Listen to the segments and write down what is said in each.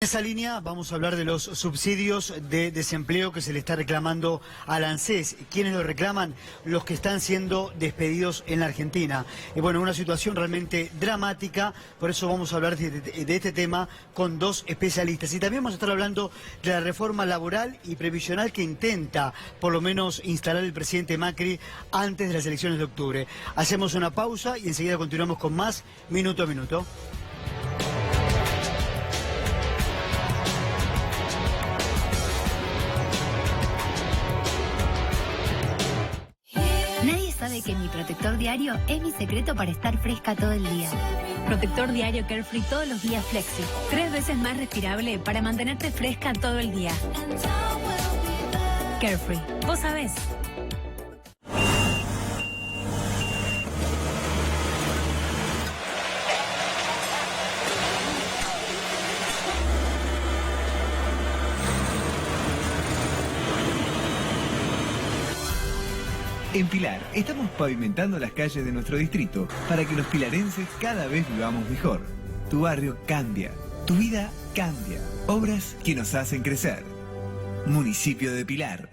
En esa línea vamos a hablar de los subsidios de desempleo que se le está reclamando al ANSES. ¿Quiénes lo reclaman? Los que están siendo despedidos en la Argentina. Bueno, una situación realmente dramática, por eso vamos a hablar de este tema con dos especialistas. Y también vamos a estar hablando de la reforma laboral y previsional que intenta, por lo menos, instalar el presidente Macri antes de las elecciones de octubre. Hacemos una pausa y enseguida continuamos con más Minuto a Minuto. Nadie sabe que mi protector diario es mi secreto para estar fresca todo el día. Protector diario Carefree todos los días Flexi. 3 veces más respirable para mantenerte fresca todo el día. Carefree, vos sabés. En Pilar, estamos pavimentando las calles de nuestro distrito para que los pilarenses cada vez vivamos mejor. Tu barrio cambia, tu vida cambia. Obras que nos hacen crecer. Municipio de Pilar.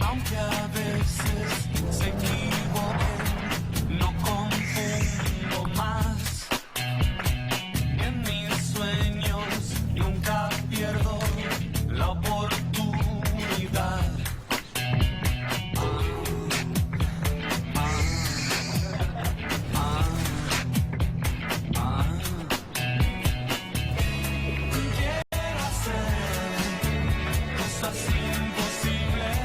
Aunque a veces se equivoquen, no confundo más. En mis sueños nunca pierdo la oportunidad. Quiero hacer cosas imposibles,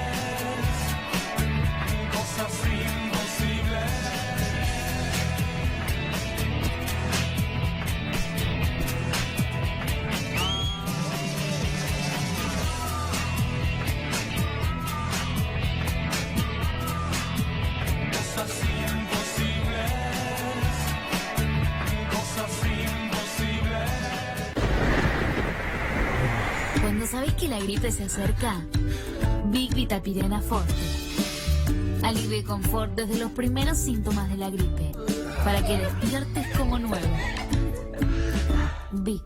cosas imposibles. Cosas imposibles, cosas imposibles. Cuando sabés que la gripe se acerca, Big Vitapirena Forte. Alivio y confort desde los primeros síntomas de la gripe, para que despiertes como nuevo. Vic.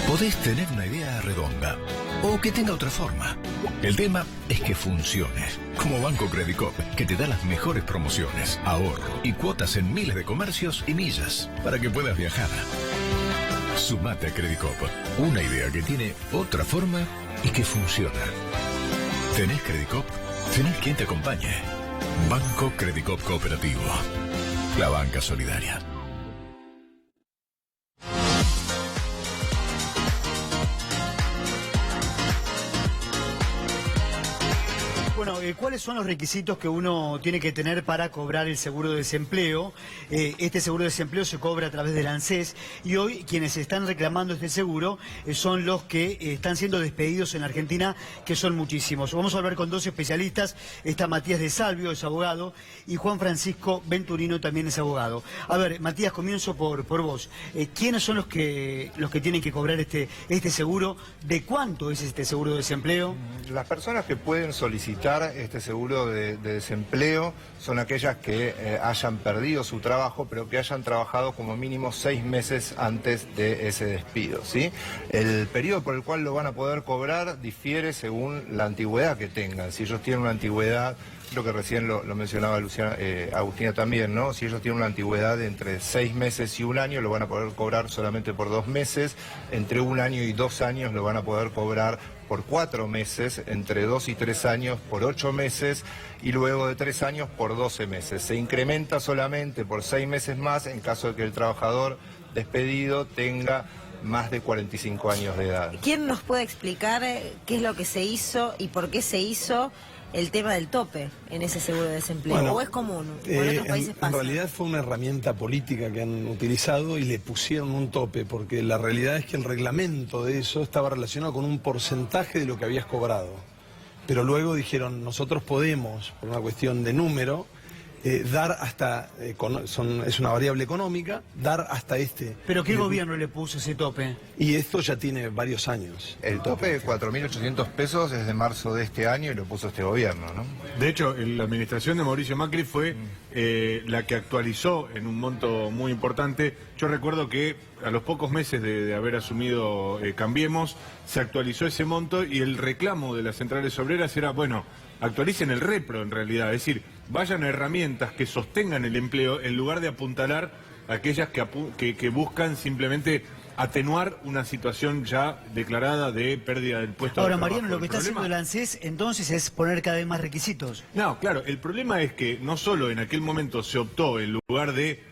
Podés tener una idea redonda o que tenga otra forma. El tema es que funcione. Como Banco Credicop, que te da las mejores promociones, ahorro y cuotas en miles de comercios y millas para que puedas viajar. Sumate a Credicop, una idea que tiene otra forma y que funciona. ¿Tenés Credicop? Tenés quien te acompañe. Banco Credicop Cooperativo. La banca solidaria. Bueno, ¿cuáles son los requisitos que uno tiene que tener para cobrar el seguro de desempleo? Este seguro de desempleo se cobra a través del ANSES y hoy quienes están reclamando este seguro son los que están siendo despedidos en la Argentina, que son muchísimos. Vamos a hablar con dos especialistas. Está Matías de Salvio, es abogado, y Juan Francisco Venturino también es abogado. A ver, Matías, comienzo por vos. ¿Quiénes son los que tienen que cobrar este seguro? ¿De cuánto es este seguro de desempleo? Las personas que pueden solicitar este seguro de desempleo son aquellas que hayan perdido su trabajo, pero que hayan trabajado como mínimo 6 meses antes de ese despido, ¿sí? El periodo por el cual lo van a poder cobrar difiere según la antigüedad que tengan. Si ellos tienen una antigüedad, creo que recién lo mencionaba Agustina también, ¿no? Si ellos tienen una antigüedad de entre 6 meses y 1 año, lo van a poder cobrar solamente por 2 meses. Entre 1 año y 2 años lo van a poder cobrar por 4 meses, entre 2 y 3 años por 8 meses y luego de 3 años por 12 meses. Se incrementa solamente por 6 meses más en caso de que el trabajador despedido tenga más de 45 años de edad. ¿Quién nos puede explicar qué es lo que se hizo y por qué se hizo el tema del tope en ese seguro de desempleo? Bueno, ¿O es común? ¿O en otros países pasa? En realidad fue una herramienta política que han utilizado y le pusieron un tope, porque la realidad es que el reglamento de eso estaba relacionado con un porcentaje de lo que habías cobrado. Pero luego dijeron, nosotros podemos, por una cuestión de número, dar hasta, es una variable económica, dar hasta este. ¿Pero qué gobierno le puso ese tope? Y esto ya tiene varios años. El tope de 4.800 pesos es de marzo de este año y lo puso este gobierno, ¿no? De hecho, la administración de Mauricio Macri fue la que actualizó en un monto muy importante. Yo recuerdo que a los pocos meses de haber asumido Cambiemos, se actualizó ese monto y el reclamo de las centrales obreras era, bueno, actualicen el repro en realidad, es decir, vayan a herramientas que sostengan el empleo en lugar de apuntalar a aquellas que buscan simplemente atenuar una situación ya declarada de pérdida del puesto de Ahora, trabajo. Mariano, lo que está haciendo el ANSES entonces es poner cada vez más requisitos. No, claro, el problema es que no solo en aquel momento se optó en lugar de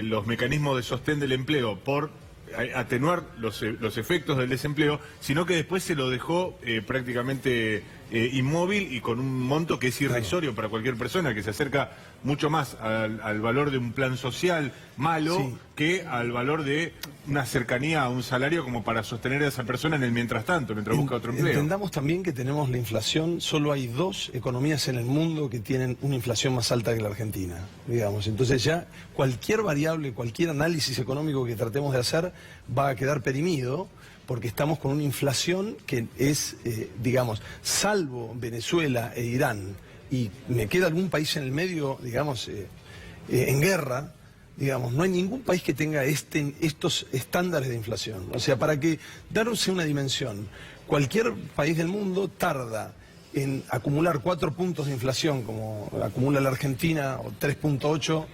los mecanismos de sostén del empleo por atenuar los efectos del desempleo, sino que después se lo dejó prácticamente inmóvil y con un monto que es irrisorio para cualquier persona, que se acerca mucho más al valor de un plan social malo Sí. que al valor de una cercanía a un salario como para sostener a esa persona en el mientras tanto, mientras busca otro empleo. Entendamos también que tenemos la inflación, solo hay 2 economías en el mundo que tienen una inflación más alta que la Argentina, digamos. Entonces ya cualquier variable, cualquier análisis económico que tratemos de hacer va a quedar perimido, porque estamos con una inflación que es, digamos, salvo Venezuela e Irán, y me queda algún país en el medio, digamos, en guerra, digamos, no hay ningún país que tenga estos estándares de inflación. O sea, para que darse una dimensión, cualquier país del mundo tarda en acumular 4 puntos de inflación, como acumula la Argentina, o 3.8,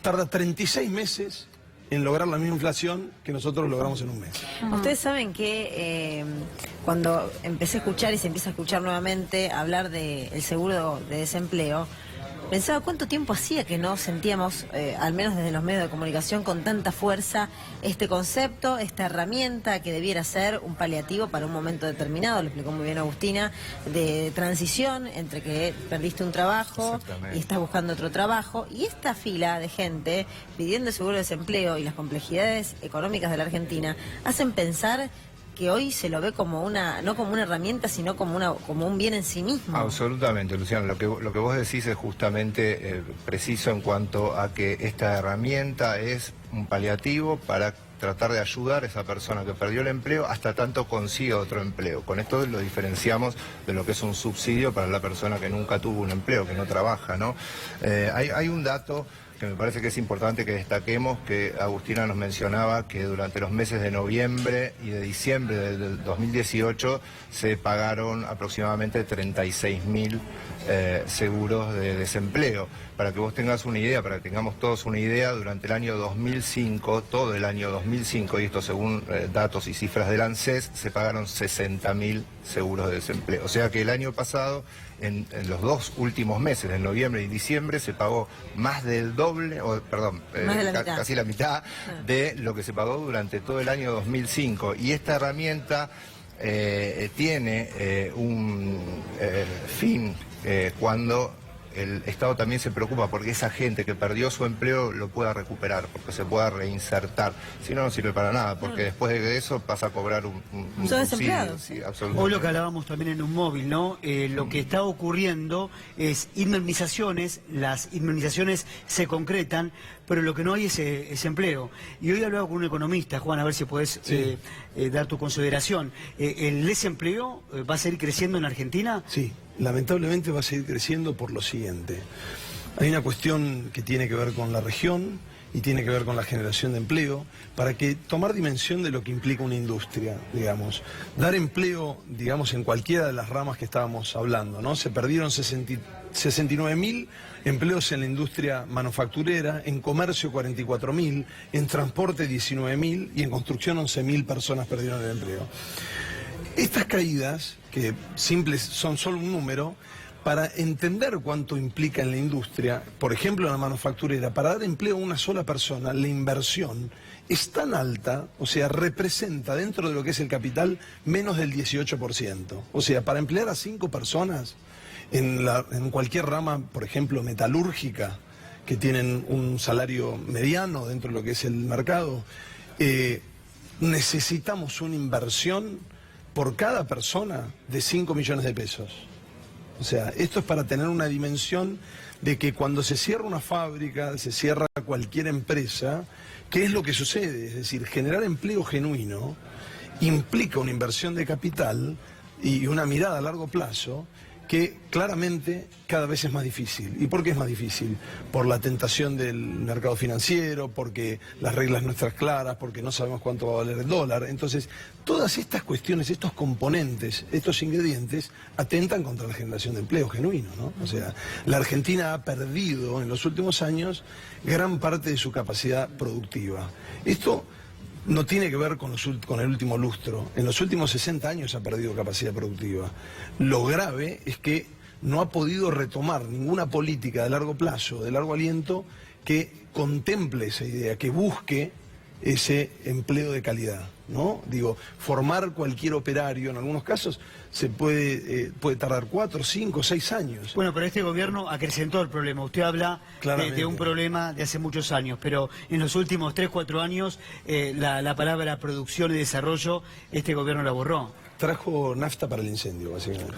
tarda 36 meses en lograr la misma inflación que nosotros logramos en un mes. Ustedes saben que cuando empecé a escuchar y se empieza a escuchar nuevamente hablar del seguro de desempleo, pensaba cuánto tiempo hacía que no sentíamos, al menos desde los medios de comunicación, con tanta fuerza este concepto, esta herramienta que debiera ser un paliativo para un momento determinado, lo explicó muy bien Agustina, de transición entre que perdiste un trabajo y estás buscando otro trabajo. Y esta fila de gente pidiendo seguro de desempleo y las complejidades económicas de la Argentina hacen pensar que hoy se lo ve como no como una herramienta, sino como un bien en sí mismo. Absolutamente, Luciano. Lo que vos decís es justamente preciso en cuanto a que esta herramienta es un paliativo para tratar de ayudar a esa persona que perdió el empleo hasta tanto consiga otro empleo. Con esto lo diferenciamos de lo que es un subsidio para la persona que nunca tuvo un empleo, que no trabaja, ¿no? Hay un dato que me parece que es importante que destaquemos, que Agustina nos mencionaba que durante los meses de noviembre y de diciembre del 2018 se pagaron aproximadamente 36.000 seguros de desempleo. Para que vos tengas una idea, para que tengamos todos una idea, durante el año 2005, todo el año 2005, y esto según datos y cifras del ANSES, se pagaron 60.000 seguros de desempleo. O sea que el año pasado, en los 2 últimos meses, en noviembre y diciembre, se pagó más del doble, casi la mitad de lo que se pagó durante todo el año 2005. Y esta herramienta tiene un fin cuando el Estado también se preocupa porque esa gente que perdió su empleo lo pueda recuperar, porque se pueda reinsertar. Si no, no sirve para nada, porque después de eso pasa a cobrar un Son desempleados. Sí, absolutamente. Hoy lo que hablábamos también en un móvil, ¿no? Lo que está ocurriendo es indemnizaciones, las indemnizaciones se concretan, pero lo que no hay es empleo. Y hoy hablaba con un economista, Juan, a ver si podés dar tu consideración. ¿El desempleo va a seguir creciendo en Argentina? Sí, lamentablemente va a seguir creciendo por lo siguiente. Hay una cuestión que tiene que ver con la región y tiene que ver con la generación de empleo, para que tomar dimensión de lo que implica una industria, digamos. Dar empleo, digamos, en cualquiera de las ramas que estábamos hablando, ¿no? Se perdieron 69.000 empleos en la industria manufacturera, en comercio 44.000, en transporte 19.000 y en construcción 11.000 personas perdieron el empleo. Estas caídas, que simples son solo un número, para entender cuánto implica en la industria, por ejemplo en la manufacturera, para dar empleo a una sola persona, la inversión es tan alta, o sea, representa dentro de lo que es el capital menos del 18%. O sea, para emplear a 5 personas en cualquier rama, por ejemplo, metalúrgica, que tienen un salario mediano dentro de lo que es el mercado, necesitamos una inversión por cada persona de 5 millones de pesos. O sea, esto es para tener una dimensión de que cuando se cierra una fábrica, se cierra cualquier empresa, ¿qué es lo que sucede? Es decir, generar empleo genuino implica una inversión de capital y una mirada a largo plazo que claramente cada vez es más difícil. ¿Y por qué es más difícil? Por la tentación del mercado financiero, porque las reglas no están claras, porque no sabemos cuánto va a valer el dólar. Entonces, todas estas cuestiones, estos componentes, estos ingredientes, atentan contra la generación de empleo genuino, ¿no? O sea, la Argentina ha perdido en los últimos años gran parte de su capacidad productiva. Esto no tiene que ver con el último lustro. En los últimos 60 años ha perdido capacidad productiva. Lo grave es que no ha podido retomar ninguna política de largo plazo, de largo aliento, que contemple esa idea, que busque ese empleo de calidad, ¿no? Digo, formar cualquier operario, en algunos casos, se puede tardar 4, 5, 6 años. Bueno, pero este gobierno acrecentó el problema. Usted habla de un problema de hace muchos años, pero en los últimos 3, 4 años la palabra producción y desarrollo, este gobierno la borró. Trajo nafta para el incendio, básicamente.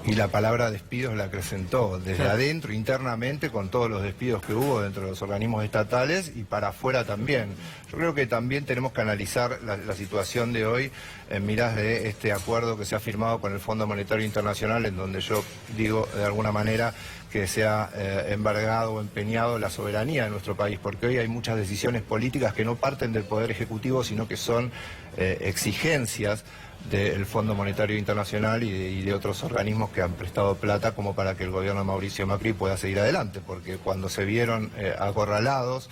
Y la palabra despidos la acrecentó desde adentro, internamente, con todos los despidos que hubo dentro de los organismos estatales y para afuera también. Yo creo que también tenemos que analizar la situación de hoy en miras de este acuerdo que se ha firmado con el Fondo Monetario Internacional, en donde yo digo de alguna manera que se ha embargado o empeñado la soberanía de nuestro país, porque hoy hay muchas decisiones políticas que no parten del Poder Ejecutivo, sino que son exigencias del Fondo Monetario Internacional y de otros organismos que han prestado plata como para que el gobierno de Mauricio Macri pueda seguir adelante, porque cuando se vieron acorralados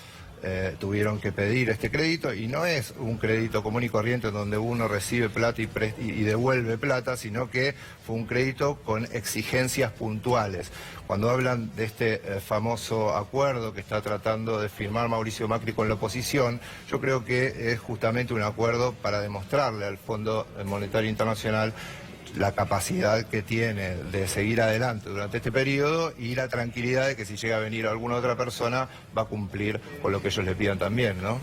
tuvieron que pedir este crédito, y no es un crédito común y corriente donde uno recibe plata y devuelve plata, sino que fue un crédito con exigencias puntuales. Cuando hablan de este famoso acuerdo que está tratando de firmar Mauricio Macri con la oposición, yo creo que es justamente un acuerdo para demostrarle al Fondo Monetario Internacional la capacidad que tiene de seguir adelante durante este periodo y la tranquilidad de que si llega a venir alguna otra persona va a cumplir con lo que ellos le pidan también, ¿no?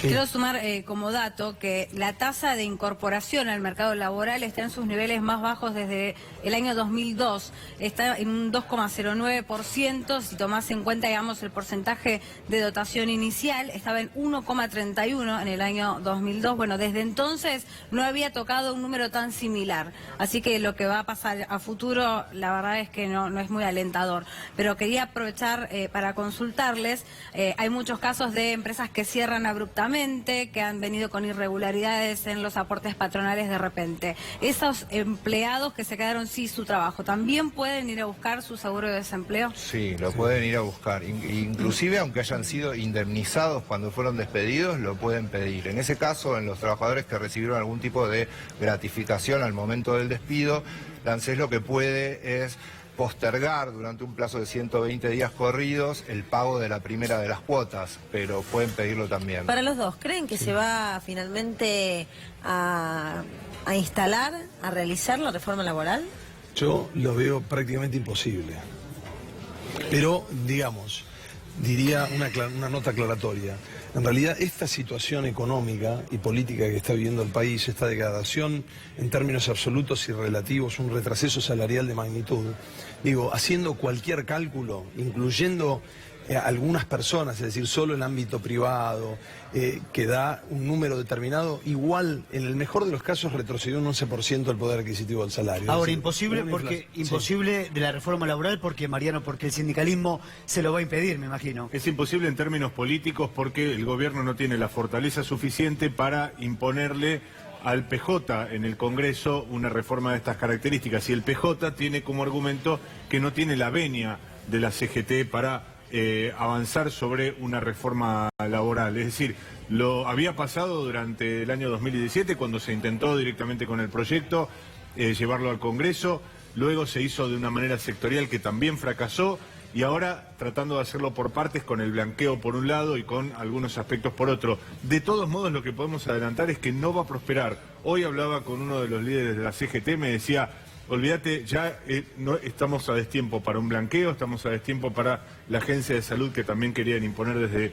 Quiero sumar como dato que la tasa de incorporación al mercado laboral está en sus niveles más bajos desde el año 2002. Está en un 2,09%, si tomás en cuenta, digamos, el porcentaje de dotación inicial, estaba en 1,31 en el año 2002. Bueno, desde entonces no había tocado un número tan similar. Así que lo que va a pasar a futuro, la verdad es que no es muy alentador. Pero quería aprovechar para consultarles. Hay muchos casos de empresas que cierran abruptamente, que han venido con irregularidades en los aportes patronales de repente. Esos empleados que se quedaron sin su trabajo, ¿también pueden ir a buscar su seguro de desempleo? Sí, lo pueden ir a buscar. Inclusive, aunque hayan sido indemnizados cuando fueron despedidos, lo pueden pedir. En ese caso, en los trabajadores que recibieron algún tipo de gratificación al momento del despido, la ANSES lo que puede es postergar durante un plazo de 120 días corridos el pago de la primera de las cuotas, pero pueden pedirlo también. Para los dos, ¿creen que se va finalmente a instalar, a realizar la reforma laboral? Yo lo veo prácticamente imposible. Pero, digamos, diría una nota aclaratoria. En realidad, esta situación económica y política que está viviendo el país, esta degradación en términos absolutos y relativos, un retroceso salarial de magnitud, digo, haciendo cualquier cálculo, incluyendo algunas personas, es decir, solo el ámbito privado, que da un número determinado, igual, en el mejor de los casos, retrocedió un 11% el poder adquisitivo del salario. Ahora, decir, imposible de la reforma laboral porque, Mariano, porque el sindicalismo se lo va a impedir, me imagino. Es imposible en términos políticos porque el gobierno no tiene la fortaleza suficiente para imponerle al PJ en el Congreso una reforma de estas características. Y el PJ tiene como argumento que no tiene la venia de la CGT para avanzar sobre una reforma laboral. Es decir, lo había pasado durante el año 2017 cuando se intentó directamente con el proyecto llevarlo al Congreso, luego se hizo de una manera sectorial que también fracasó y ahora tratando de hacerlo por partes, con el blanqueo por un lado y con algunos aspectos por otro. De todos modos, lo que podemos adelantar es que no va a prosperar. Hoy hablaba con uno de los líderes de la CGT, me decía, olvídate, ya no estamos a destiempo para un blanqueo, estamos a destiempo para la agencia de salud que también querían imponer desde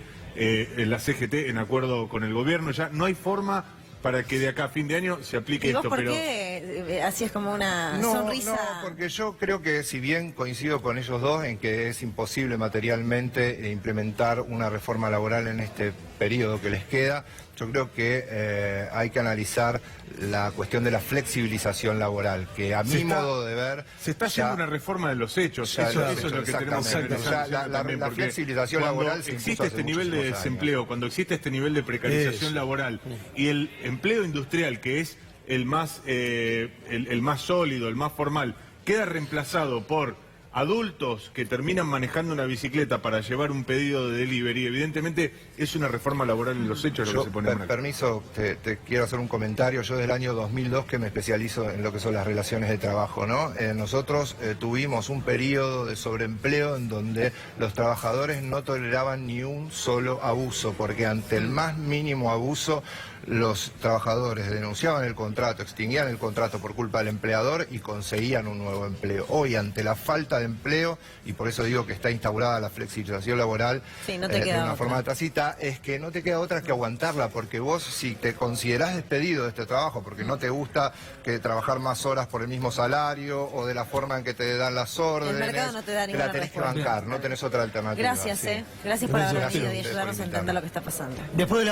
la CGT en acuerdo con el gobierno. Ya no hay forma para que de acá a fin de año se aplique ¿Y vos esto. por pero qué así es como una No, sonrisa? no, porque yo creo que si bien coincido con ellos dos en que es imposible materialmente implementar una reforma laboral en este periodo que les queda, yo creo que hay que analizar la cuestión de la flexibilización laboral, que a mi modo de ver... Se está haciendo una reforma de los hechos, ya eso es lo que tenemos que exactamente. analizar Ya también, la porque flexibilización cuando laboral se impuso existe hace este nivel de muchísimos desempleo, años. cuando existe este nivel de precarización laboral y el empleo industrial, que es el más sólido, el más formal, queda reemplazado por adultos que terminan manejando una bicicleta para llevar un pedido de delivery, evidentemente es una reforma laboral en los hechos lo que se pone en marcha. Permiso, te quiero hacer un comentario. Yo desde el año 2002 que me especializo en lo que son las relaciones de trabajo, ¿no? Nosotros tuvimos un periodo de sobreempleo en donde los trabajadores no toleraban ni un solo abuso, porque ante el más mínimo abuso los trabajadores denunciaban el contrato, extinguían el contrato por culpa del empleador y conseguían un nuevo empleo. Hoy, ante la falta de empleo, y por eso digo que está instaurada la flexibilización laboral Sí, no te de queda una otra. forma tacita, es que no te queda otra que aguantarla, porque vos, si te considerás despedido de este trabajo porque no te gusta que trabajar más horas por el mismo salario o de la forma en que te dan las órdenes, mercado no te da la ninguna tenés que respuesta. bancar, no tenés otra alternativa. Gracias, sí. Gracias por haber Gracias venido a y ustedes ayudarnos por a entender invitarme. lo que está pasando. Después de la